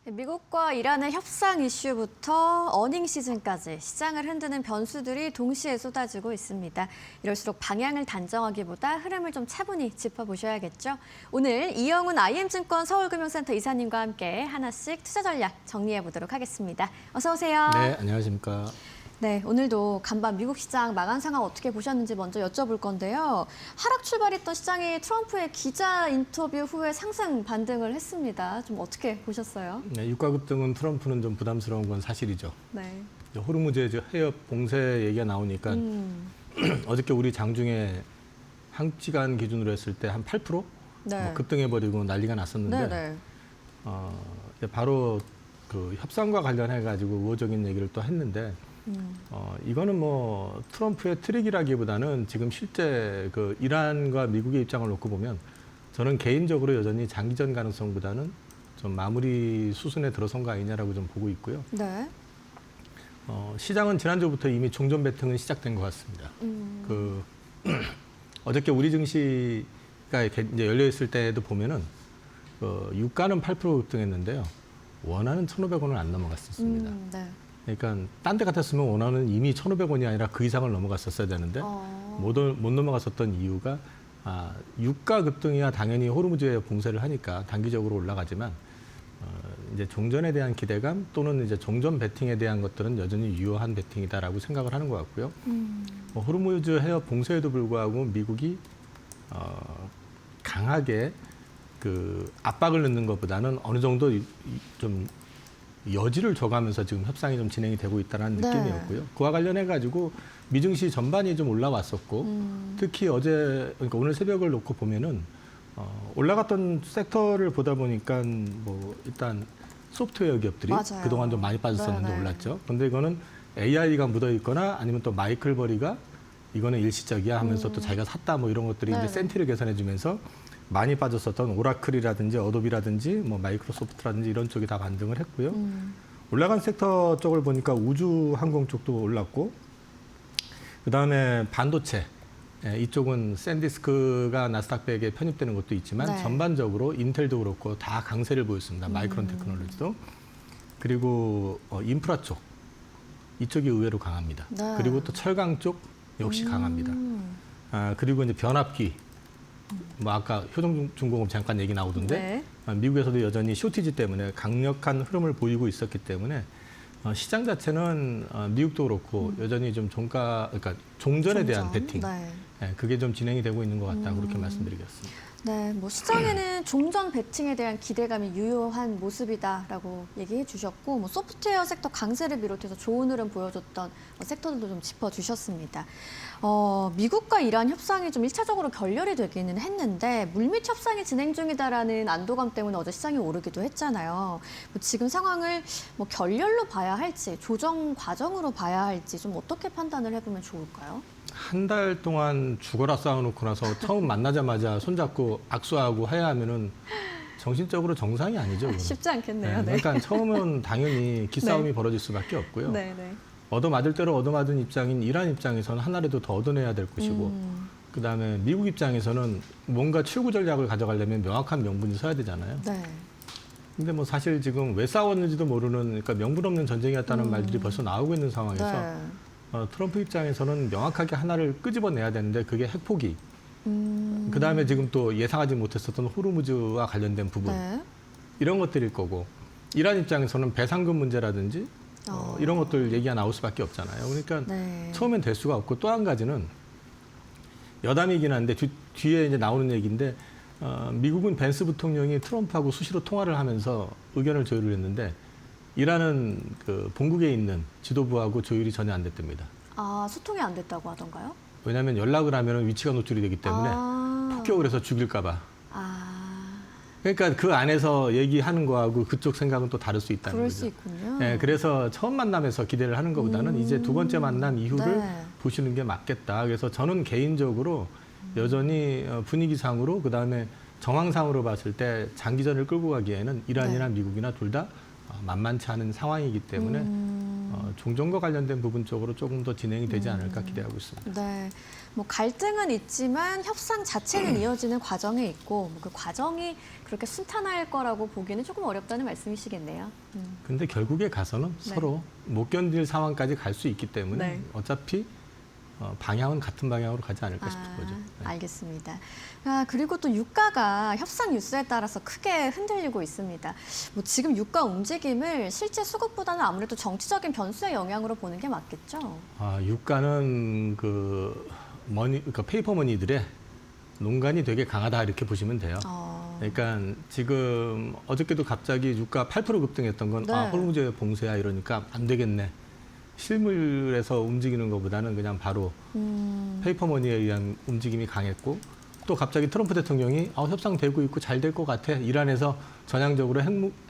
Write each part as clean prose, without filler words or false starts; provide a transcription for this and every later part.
미국과 이란의 협상 이슈부터 어닝 시즌까지 시장을 흔드는 변수들이 동시에 쏟아지고 있습니다. 이럴수록 방향을 단정하기보다 흐름을 좀 차분히 짚어보셔야겠죠. 오늘 이영훈 IM증권 서울금융센터 이사님과 함께 하나씩 투자 전략 정리해보도록 하겠습니다. 어서 오세요. 네, 안녕하십니까. 네, 오늘도 간밤 미국 시장 마감 상황 어떻게 보셨는지 먼저 여쭤볼 건데요. 하락 출발했던 시장이 트럼프의 기자 인터뷰 후에 상승 반등을 했습니다. 좀 어떻게 보셨어요? 네, 유가 급등은 트럼프는 좀 부담스러운 건 사실이죠. 네. 호르무즈의 해협 봉쇄 얘기가 나오니까 어저께 우리 장중에 한시간 기준으로 했을 때 한 8% 네. 급등해버리고 난리가 났었는데 네네. 이제 바로 그 협상과 관련해가지고 우호적인 얘기를 또 했는데 이거는 뭐 트럼프의 트릭이라기보다는 지금 실제 그 이란과 미국의 입장을 놓고 보면 저는 개인적으로 여전히 장기전 가능성보다는 좀 마무리 수순에 들어선 거 아니냐라고 좀 보고 있고요. 네. 시장은 지난주부터 이미 종전 배팅은 시작된 것 같습니다. 그 어저께 우리 증시가 이제 열려 있을 때도 보면은 유가는 8% 급등했는데요. 원화는 1,500원을 안 넘어갔었습니다. 네. 그러니까 딴 데 같았으면 원화는 이미 1,500원이 아니라 그 이상을 넘어갔었어야 되는데 못 넘어갔었던 이유가 유가 급등이야 당연히 호르무즈에 봉쇄를 하니까 단기적으로 올라가지만 이제 종전에 대한 기대감 또는 이제 종전 배팅에 대한 것들은 여전히 유효한 배팅이다라고 생각을 하는 것 같고요. 호르무즈 해협 봉쇄에도 불구하고 미국이 강하게 그 압박을 넣는 것보다는 어느 정도 좀 여지를 줘가면서 지금 협상이 좀 진행이 되고 있다는 네. 느낌이었고요. 그와 관련해 가지고 미증시 전반이 좀 올라왔었고 특히 어제 그러니까 오늘 새벽을 놓고 보면은 올라갔던 섹터를 보다 보니까 뭐 일단 소프트웨어 기업들이 맞아요. 그동안 좀 많이 빠졌었는데 네, 네. 올랐죠. 그런데 이거는 AI가 묻어 있거나 아니면 또 마이클 버리가 이거는 일시적이야 하면서 또 자기가 샀다 뭐 이런 것들이 네, 이제 센티를 계산해 주면서 많이 빠졌었던 오라클이라든지 어도비라든지 뭐 마이크로소프트라든지 이런 쪽이 다 반등을 했고요. 올라간 섹터 쪽을 보니까 우주 항공 쪽도 올랐고 그다음에 반도체 이쪽은 샌디스크가 나스닥백에 편입되는 것도 있지만 네. 전반적으로 인텔도 그렇고 다 강세를 보였습니다. 마이크론 테크놀로지도. 그리고 인프라 쪽 이쪽이 의외로 강합니다. 네. 그리고 또 철강 쪽 역시 강합니다. 그리고 이제 변압기 뭐 아까 효성중공업 잠깐 얘기 나오던데 네. 미국에서도 여전히 쇼티지 때문에 강력한 흐름을 보이고 있었기 때문에 시장 자체는 미국도 그렇고 여전히 좀 그러니까 종전에 대한 배팅 네. 그게 좀 진행이 되고 있는 것 같다 그렇게 말씀드리겠습니다. 네, 뭐 시장에는 종전 배팅에 대한 기대감이 유효한 모습이다라고 얘기해 주셨고, 뭐 소프트웨어 섹터 강세를 비롯해서 좋은 흐름 보여줬던 섹터들도 좀 짚어주셨습니다. 미국과 이란 협상이 좀 1차적으로 결렬이 되기는 했는데 물밑 협상이 진행 중이다라는 안도감 때문에 어제 시장이 오르기도 했잖아요. 뭐 지금 상황을 뭐 결렬로 봐야 할지 조정 과정으로 봐야 할지 좀 어떻게 판단을 해보면 좋을까요? 한 달 동안 죽어라 싸워놓고 나서 처음 만나자마자 손잡고 악수하고 하야하면은 정신적으로 정상이 아니죠. 그건. 쉽지 않겠네요. 네. 그러니까 처음은 당연히 기싸움이 벌어질 수밖에 없고요. 네, 네. 얻어맞을 대로 얻어맞은 입장인 이란 입장에서는 하나라도 더 얻어내야 될 것이고 그다음에 미국 입장에서는 뭔가 출구 전략을 가져가려면 명확한 명분이 서야 되잖아요. 네. 근데 뭐 사실 지금 왜 싸웠는지도 모르는 그러니까 명분 없는 전쟁이었다는 말들이 벌써 나오고 있는 상황에서 네. 트럼프 입장에서는 명확하게 하나를 끄집어내야 되는데 그게 핵포기. 그다음에 지금 또 예상하지 못했었던 호르무즈와 관련된 부분. 네. 이런 것들일 거고 이란 입장에서는 배상금 문제라든지 이런 것들 얘기가 나올 수밖에 없잖아요. 그러니까 네. 처음엔 될 수가 없고 또 한 가지는 여담이긴 한데 뒤에 이제 나오는 얘기인데 미국은 벤스 부통령이 트럼프하고 수시로 통화를 하면서 의견을 조율을 했는데 이란은 그 본국에 있는 지도부하고 조율이 전혀 안 됐답니다. 소통이 안 됐다고 하던가요? 왜냐하면 연락을 하면 위치가 노출이 되기 때문에 폭격을 해서 죽일까 봐. 그러니까 그 안에서 얘기하는 거하고 그쪽 생각은 또 다를 수 있다는 그럴 거죠. 수 있군요. 네, 그래서 처음 만남에서 기대를 하는 것보다는 이제 두 번째 만남 이후를 네. 보시는 게 맞겠다. 그래서 저는 개인적으로 여전히 분위기상으로 그다음에 정황상으로 봤을 때 장기전을 끌고 가기에는 이란이나 미국이나 둘 다 만만치 않은 상황이기 때문에 종전과 관련된 부분 쪽으로 조금 더 진행이 되지 않을까 기대하고 있습니다. 네. 뭐 갈등은 있지만 협상 자체는 이어지는 과정에 있고 그 과정이 그렇게 순탄할 거라고 보기는 조금 어렵다는 말씀이시겠네요. 근데 결국에 가서는 네. 서로 못 견딜 상황까지 갈 수 있기 때문에 네. 어차피 방향은 같은 방향으로 가지 않을까 싶은 거죠. 네. 알겠습니다. 그리고 또 유가가 협상 뉴스에 따라서 크게 흔들리고 있습니다. 뭐 지금 유가 움직임을 실제 수급보다는 아무래도 정치적인 변수의 영향으로 보는 게 맞겠죠? 유가는 그러니까 페이퍼머니들의 농간이 되게 강하다 이렇게 보시면 돼요. 그러니까 지금 어저께도 갑자기 유가 8% 급등했던 건 네. 호르무즈 봉쇄야 이러니까 안 되겠네. 실물에서 움직이는 것보다는 그냥 바로 페이퍼머니에 의한 움직임이 강했고 또 갑자기 트럼프 대통령이 협상되고 있고 잘 될 것 같아. 이란에서 전향적으로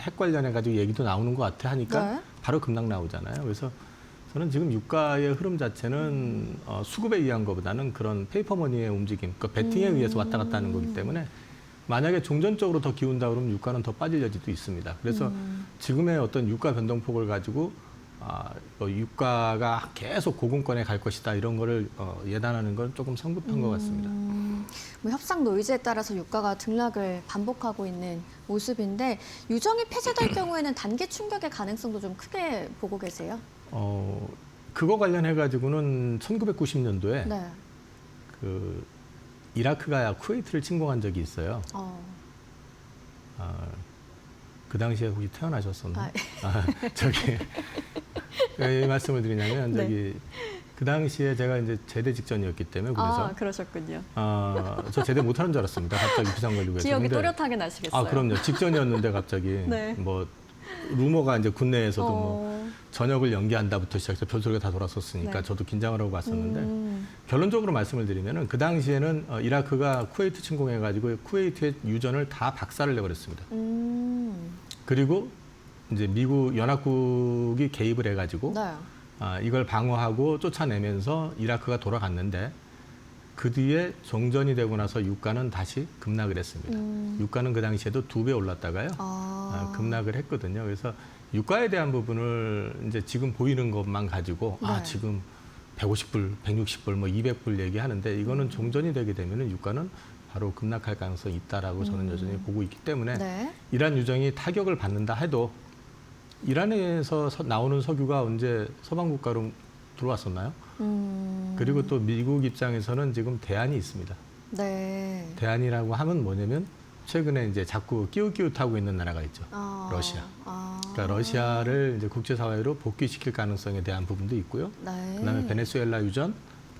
핵 관련해가지고 얘기도 나오는 것 같아 하니까 네. 바로 급락 나오잖아요. 그래서 저는 지금 유가의 흐름 자체는 수급에 의한 것보다는 그런 페이퍼머니의 움직임, 그러니까 베팅에 의해서 왔다 갔다 하는 거기 때문에 만약에 종전적으로 더 기운다 그러면 유가는 더 빠질 여지도 있습니다. 그래서 지금의 어떤 유가 변동폭을 가지고 유가가 계속 고금권에 갈 것이다 이런 거를 예단하는 건 조금 성급한 것 같습니다. 뭐 협상 노이즈에 따라서 유가가 등락을 반복하고 있는 모습인데 유정이 폐지될 경우에는 단기 충격의 가능성도 좀 크게 보고 계세요? 그거 관련해 가지고는 1990년도에 네. 그 이라크가 쿠웨이트를 침공한 적이 있어요. 그 당시에 혹시 태어나셨었나요? 왜 이 말씀을 드리냐면 네. 그 당시에 제가 이제 제대 직전이었기 때문에 그래서 그러셨군요. 저 제대 못하는 줄 알았습니다. 갑자기 비상 걸리고 해서. 기억이 근데 또렷하게 나시겠어요? 그럼요. 직전이었는데 갑자기 네. 뭐 루머가 이제 국내에서도 뭐 전역을 연기한다부터 시작해서 별소리가 다 돌았었으니까 네. 저도 긴장을 하고 갔었는데 결론적으로 말씀을 드리면은 그 당시에는 이라크가 쿠웨이트 침공해가지고 쿠웨이트의 유전을 다 박살을 내버렸습니다. 그리고 이제 미국 연합국이 개입을 해가지고 네. 이걸 방어하고 쫓아내면서 이라크가 돌아갔는데 그 뒤에 종전이 되고 나서 유가는 다시 급락을 했습니다. 유가는 그 당시에도 2배 올랐다가요. 급락을 했거든요. 그래서 유가에 대한 부분을 이제 지금 보이는 것만 가지고 네. 지금 150불, 160불, 뭐 200불 얘기하는데 이거는 종전이 되게 되면은 유가는 바로 급락할 가능성이 있다라고 저는 여전히 보고 있기 때문에 네. 이란 유정이 타격을 받는다 해도 이란에서 나오는 석유가 언제 서방 국가로 들어왔었나요? 그리고 또 미국 입장에서는 지금 대안이 있습니다. 네. 대안이라고 하면 뭐냐면 최근에 이제 자꾸 끼웃끼웃하고 있는 나라가 있죠. 러시아. 그러니까 러시아를 이제 국제사회로 복귀시킬 가능성에 대한 부분도 있고요. 네. 그다음에 베네수엘라 유전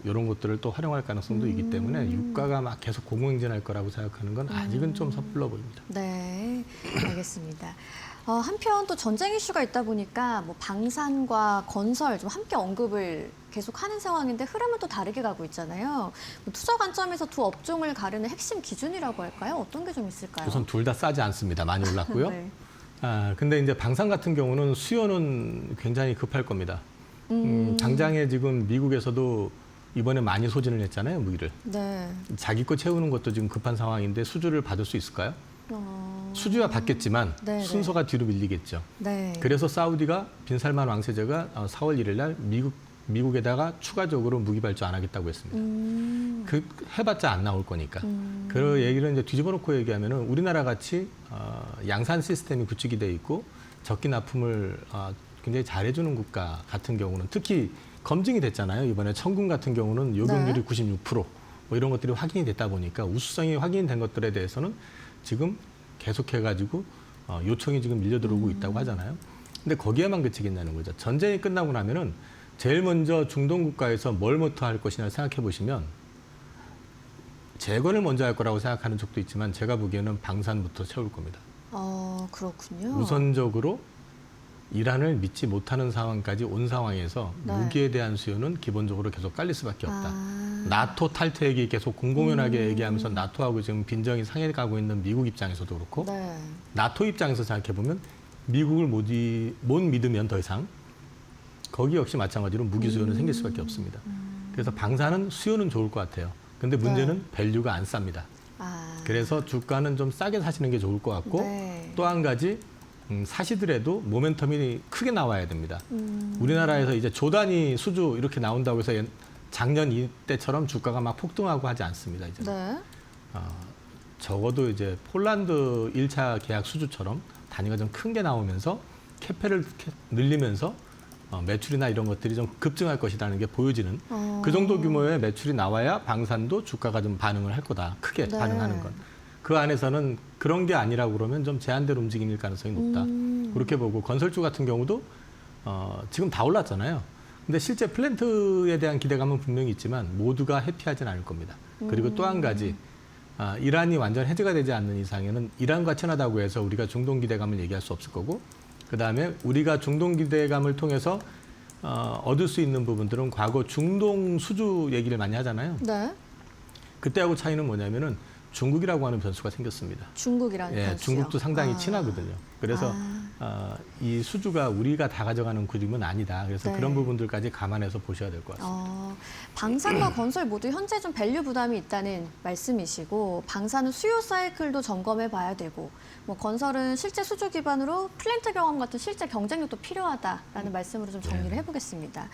이런 것들을 또 활용할 가능성도 있기 때문에 유가가 막 계속 고공행진할 거라고 생각하는 건 아직은 좀 섣불러 보입니다. 네, 알겠습니다. 한편 또 전쟁 이슈가 있다 보니까 뭐 방산과 건설 좀 함께 언급을 계속하는 상황인데 흐름은 또 다르게 가고 있잖아요. 뭐 투자 관점에서 두 업종을 가르는 핵심 기준이라고 할까요? 어떤 게 좀 있을까요? 우선 둘 다 싸지 않습니다. 많이 올랐고요. 네. 근데 이제 방산 같은 경우는 수요는 굉장히 급할 겁니다. 당장에 지금 미국에서도 이번에 많이 소진을 했잖아요, 무기를. 네. 자기 거 채우는 것도 지금 급한 상황인데 수주를 받을 수 있을까요? 수주は받겠지만 네, 순서가 뒤로 밀리겠죠. 네. 그래서 사우디가 빈살만 왕세자가 4월 1일 날 미국에다가 추가적으로 무기 발주 안 하겠다고 했습니다. 그 해봤자 안 나올 거니까. 그 얘기를 이제 뒤집어 놓고 얘기하면은 우리나라 같이 양산 시스템이 구축이 돼 있고 적기 납품을 굉장히 잘해주는 국가 같은 경우는 특히 검증이 됐잖아요. 이번에 천군 같은 경우는 요격률이 96%뭐 이런 것들이 확인이 됐다 보니까 우수성이 확인된 것들에 대해서는 지금 계속해가지고 요청이 지금 밀려 들어오고 있다고 하잖아요. 근데 거기에만 그치겠냐는 거죠. 전쟁이 끝나고 나면은 제일 먼저 중동 국가에서 뭘 먼저 할 것이냐 생각해 보시면 재건을 먼저 할 거라고 생각하는 쪽도 있지만 제가 보기에는 방산부터 채울 겁니다. 그렇군요. 우선적으로 이란을 믿지 못하는 상황까지 온 상황에서 네. 무기에 대한 수요는 기본적으로 계속 깔릴 수밖에 없다. 나토 탈퇴 얘기 계속 공공연하게 얘기하면서 나토하고 지금 빈정이 상해가고 있는 미국 입장에서도 그렇고 네. 나토 입장에서 생각해보면 미국을 못 믿으면 더 이상 거기 역시 마찬가지로 무기 수요는 생길 수밖에 없습니다. 그래서 방산은 수요는 좋을 것 같아요. 근데 문제는 밸류가 안 쌉니다. 그래서 주가는 좀 싸게 사시는 게 좋을 것 같고 네. 또 한 가지 사시더라도 모멘텀이 크게 나와야 됩니다. 우리나라에서 이제 조 단위 수주 이렇게 나온다고 해서 작년 이때처럼 주가가 막 폭등하고 하지 않습니다. 이제. 네. 적어도 이제 폴란드 1차 계약 수주처럼 단위가 좀 큰 게 나오면서 캐페를 늘리면서 매출이나 이런 것들이 좀 급증할 것이라는 게 보여지는 그 정도 규모의 매출이 나와야 방산도 주가가 좀 반응을 할 거다. 크게 네. 반응하는 건. 그 안에서는 그런 게 아니라고 그러면 좀 제한대로 움직일 가능성이 높다. 그렇게 보고 건설주 같은 경우도 지금 다 올랐잖아요. 근데 실제 플랜트에 대한 기대감은 분명히 있지만 모두가 해피하진 않을 겁니다. 그리고 또 한 가지 이란이 완전 해제가 되지 않는 이상에는 이란과 친하다고 해서 우리가 중동 기대감을 얘기할 수 없을 거고 그다음에 우리가 중동 기대감을 통해서 얻을 수 있는 부분들은 과거 중동 수주 얘기를 많이 하잖아요. 네. 그때하고 차이는 뭐냐면은 중국이라고 하는 변수가 생겼습니다. 중국이라는 예, 변수요. 중국도 상당히 친하거든요. 그래서 이 수주가 우리가 다 가져가는 그림은 아니다. 그래서 네. 그런 부분들까지 감안해서 보셔야 될 것 같습니다. 방산과 건설 모두 현재 좀 밸류 부담이 있다는 말씀이시고 방산은 수요 사이클도 점검해 봐야 되고 뭐 건설은 실제 수주 기반으로 플랜트 경험 같은 실제 경쟁력도 필요하다라는 말씀으로 좀 정리를 해보겠습니다.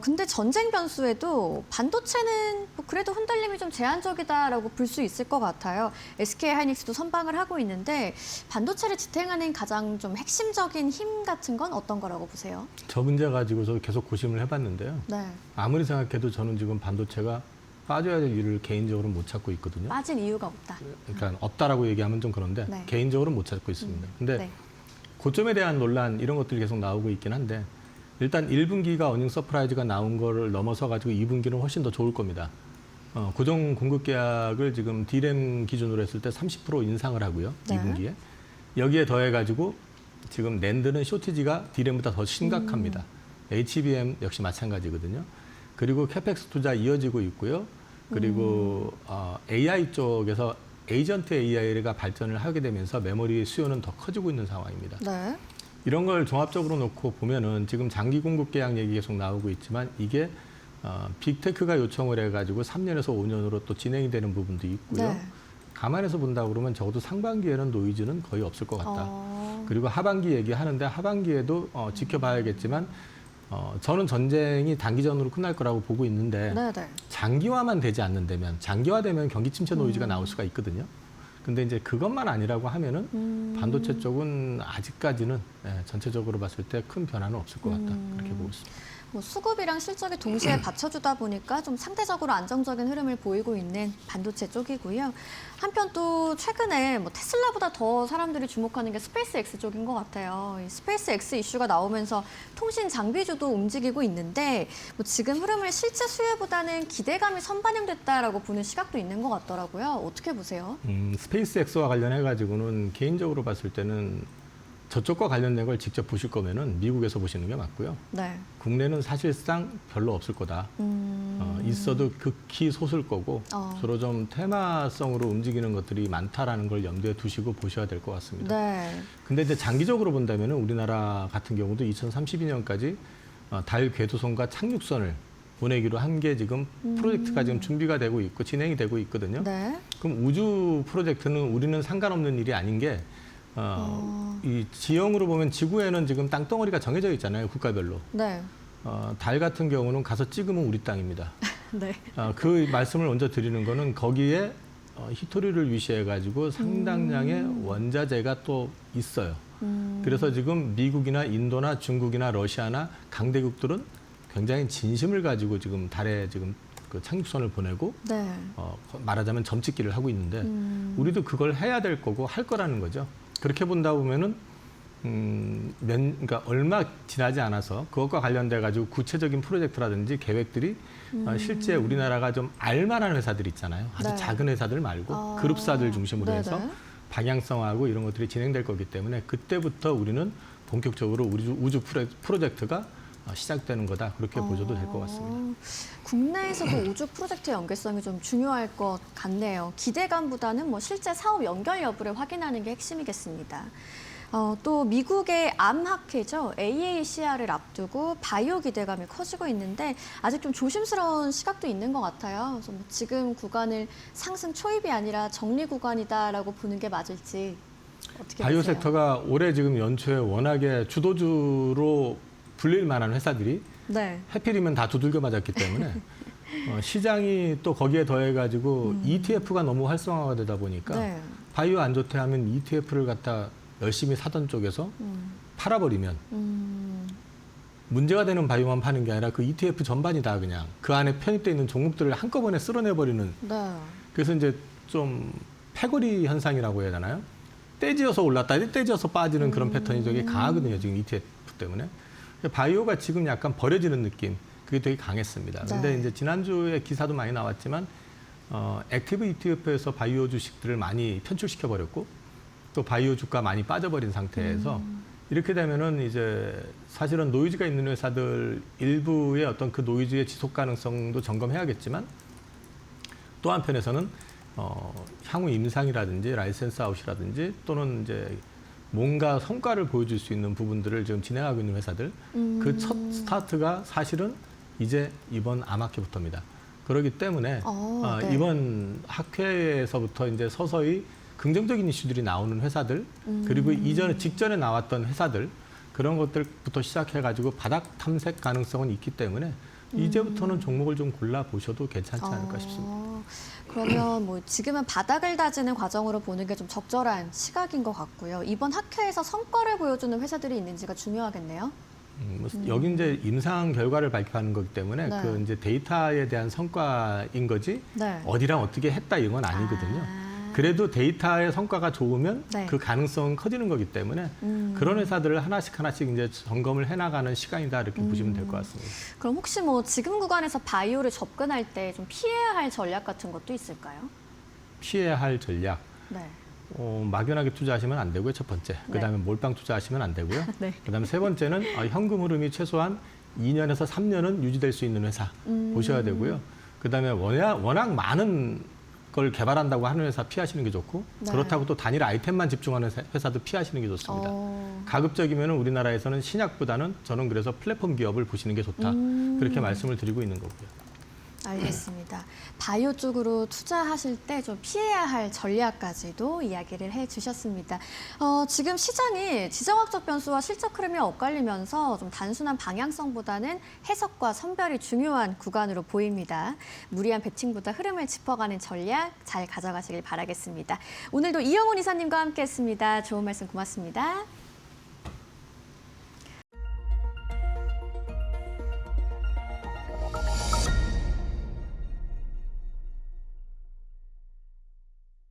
근데 전쟁 변수에도 반도체는 뭐 그래도 흔들림이 좀 제한적이다라고 볼 수 있을 것 같아요. SK 하이닉스도 선방을 하고 있는데 반도체를 지탱하는 가장 좀 핵심적인 힘 같은 건 어떤 거라고 보세요? 저 문제 가지고서 계속 고심을 해봤는데요. 네. 아무리 생각해도 저는 지금 반도체가 빠져야 될 이유를 개인적으로 못 찾고 있거든요. 빠진 이유가 없다. 그러니까 없다라고 얘기하면 좀 그런데 네. 개인적으로 못 찾고 있습니다. 근데 네. 고점에 대한 논란 이런 것들이 계속 나오고 있긴 한데 일단 1분기가 어닝 서프라이즈가 나온 거를 넘어서 가지고 2분기는 훨씬 더 좋을 겁니다. 고정 공급 계약을 지금 D램 기준으로 했을 때 30% 인상을 하고요. 네. 2분기에. 여기에 더해 가지고 지금 낸드는 쇼티지가 D램보다 더 심각합니다. HBM 역시 마찬가지거든요. 그리고 캐펙스 투자 이어지고 있고요. 그리고 AI 쪽에서 에이전트 AI가 발전을 하게 되면서 메모리 수요는 더 커지고 있는 상황입니다. 네. 이런 걸 종합적으로 놓고 보면은 지금 장기 공급 계약 얘기 계속 나오고 있지만 이게 빅테크가 요청을 해가지고 3년에서 5년으로 또 진행이 되는 부분도 있고요. 네. 감안해서 본다 그러면 적어도 상반기에는 노이즈는 거의 없을 것 같다. 그리고 하반기 얘기하는데 하반기에도 지켜봐야겠지만 저는 전쟁이 단기전으로 끝날 거라고 보고 있는데 네, 네. 장기화만 되지 않는다면 장기화되면 경기 침체 노이즈가 나올 수가 있거든요. 근데 이제 그것만 아니라고 하면은 반도체 쪽은 아직까지는 전체적으로 봤을 때 큰 변화는 없을 것 같다. 그렇게 보고 있습니다. 뭐 수급이랑 실적이 동시에 받쳐주다 보니까 좀 상대적으로 안정적인 흐름을 보이고 있는 반도체 쪽이고요. 한편 또 최근에 뭐 테슬라보다 더 사람들이 주목하는 게 스페이스 X 쪽인 것 같아요. 이 스페이스 X 이슈가 나오면서 통신 장비주도 움직이고 있는데 뭐 지금 흐름을 실제 수혜보다는 기대감이 선반영됐다라고 보는 시각도 있는 것 같더라고요. 어떻게 보세요? 스페이스 X와 관련해 가지고는 개인적으로 봤을 때는 저쪽과 관련된 걸 직접 보실 거면은 미국에서 보시는 게 맞고요. 네. 국내는 사실상 별로 없을 거다. 있어도 극히 소수일 거고 주로 좀 테마성으로 움직이는 것들이 많다라는 걸 염두에 두시고 보셔야 될 것 같습니다. 네. 근데 이제 장기적으로 본다면은 우리나라 같은 경우도 2032년까지 달 궤도선과 착륙선을 보내기로 한 게 지금 프로젝트가 지금 준비가 되고 있고 진행이 되고 있거든요. 네. 그럼 우주 프로젝트는 우리는 상관없는 일이 아닌 게 이 지형으로 보면 지구에는 지금 땅덩어리가 정해져 있잖아요, 국가별로. 네. 달 같은 경우는 가서 찍으면 우리 땅입니다. 네. 그 말씀을 먼저 드리는 거는 거기에 히토리를 위시해가지고 상당량의 원자재가 또 있어요. 그래서 지금 미국이나 인도나 중국이나 러시아나 강대국들은 굉장히 진심을 가지고 지금 달에 지금 그 착륙선을 보내고 네. 말하자면 점찍기를 하고 있는데 우리도 그걸 해야 될 거고 할 거라는 거죠. 그렇게 본다 보면은 그러니까 얼마 지나지 않아서 그것과 관련돼 가지고 구체적인 프로젝트라든지 계획들이 실제 우리나라가 좀 알만한 회사들 있잖아요. 아주 네. 작은 회사들 말고 그룹사들 중심으로 네네. 해서 방향성하고 이런 것들이 진행될 거기 때문에 그때부터 우리는 본격적으로 우주 프로젝트가 시작되는 거다. 그렇게 보셔도 될 것 같습니다. 국내에서도 우주 프로젝트 연계성이 좀 중요할 것 같네요. 기대감보다는 뭐 실제 사업 연결 여부를 확인하는 게 핵심이겠습니다. 또 미국의 암학회죠. AACR을 앞두고 바이오 기대감이 커지고 있는데 아직 좀 조심스러운 시각도 있는 것 같아요. 그래서 뭐 지금 구간을 상승 초입이 아니라 정리 구간이다라고 보는 게 맞을지. 어떻게 바이오 보세요? 섹터가 올해 지금 연초에 워낙에 주도주로 불릴 만한 회사들이 네. 해필이면 다 두들겨 맞았기 때문에 시장이 또 거기에 더해가지고 ETF가 너무 활성화가 되다 보니까 네. 바이오 안 좋대 하면 ETF를 갖다 열심히 사던 쪽에서 팔아버리면 문제가 되는 바이오만 파는 게 아니라 그 ETF 전반이 다 그냥 그 안에 편입되어 있는 종목들을 한꺼번에 쓸어내버리는 네. 그래서 이제 좀 패거리 현상이라고 해야 되나요? 떼지어서 올랐다, 떼지어서 빠지는 그런 패턴이 되게 강하거든요. 지금 ETF 때문에. 바이오가 지금 약간 버려지는 느낌, 그게 되게 강했습니다. 근데 네. 이제 지난주에 기사도 많이 나왔지만, 액티브 ETF에서 바이오 주식들을 많이 편출시켜 버렸고, 또 바이오 주가 많이 빠져버린 상태에서, 이렇게 되면은 이제 사실은 노이즈가 있는 회사들 일부의 어떤 그 노이즈의 지속 가능성도 점검해야겠지만, 또 한편에서는 향후 임상이라든지 라이센스 아웃이라든지 또는 이제 뭔가 성과를 보여줄 수 있는 부분들을 지금 진행하고 있는 회사들 그 첫 스타트가 사실은 이제 이번 암학회부터입니다. 그렇기 때문에 네. 이번 학회에서부터 이제 서서히 긍정적인 이슈들이 나오는 회사들 그리고 이전에 직전에 나왔던 회사들 그런 것들부터 시작해가지고 바닥 탐색 가능성은 있기 때문에 이제부터는 종목을 좀 골라 보셔도 괜찮지 않을까 싶습니다. 그러면 뭐 지금은 바닥을 다지는 과정으로 보는 게 좀 적절한 시각인 것 같고요. 이번 학회에서 성과를 보여주는 회사들이 있는지가 중요하겠네요. 여기 이제 임상 결과를 발표하는 거기 때문에 네. 그 이제 데이터에 대한 성과인 거지 네. 어디랑 어떻게 했다 이건 아니거든요. 아. 그래도 데이터의 성과가 좋으면 네. 그 가능성은 커지는 거기 때문에 그런 회사들을 하나씩 이제 점검을 해나가는 시간이다 이렇게 보시면 될 것 같습니다. 그럼 혹시 뭐 지금 구간에서 바이오를 접근할 때 좀 피해야 할 전략 같은 것도 있을까요? 피해야 할 전략. 네. 막연하게 투자하시면 안 되고요, 첫 번째. 그다음에 몰빵 투자하시면 안 되고요. 네. 그다음에 세 번째는 현금 흐름이 최소한 2년에서 3년은 유지될 수 있는 회사 보셔야 되고요. 그다음에 워낙 많은 걸 개발한다고 하는 회사 피하시는 게 좋고 네. 그렇다고 또 단일 아이템만 집중하는 회사도 피하시는 게 좋습니다. 가급적이면 우리나라에서는 신약보다는 저는 그래서 플랫폼 기업을 보시는 게 좋다. 그렇게 말씀을 드리고 있는 거고요. 알겠습니다. 바이오 쪽으로 투자하실 때 좀 피해야 할 전략까지도 이야기를 해주셨습니다. 지금 시장이 지정학적 변수와 실적 흐름이 엇갈리면서 좀 단순한 방향성보다는 해석과 선별이 중요한 구간으로 보입니다. 무리한 배팅보다 흐름을 짚어가는 전략 잘 가져가시길 바라겠습니다. 오늘도 이영훈 이사님과 함께했습니다. 좋은 말씀 고맙습니다.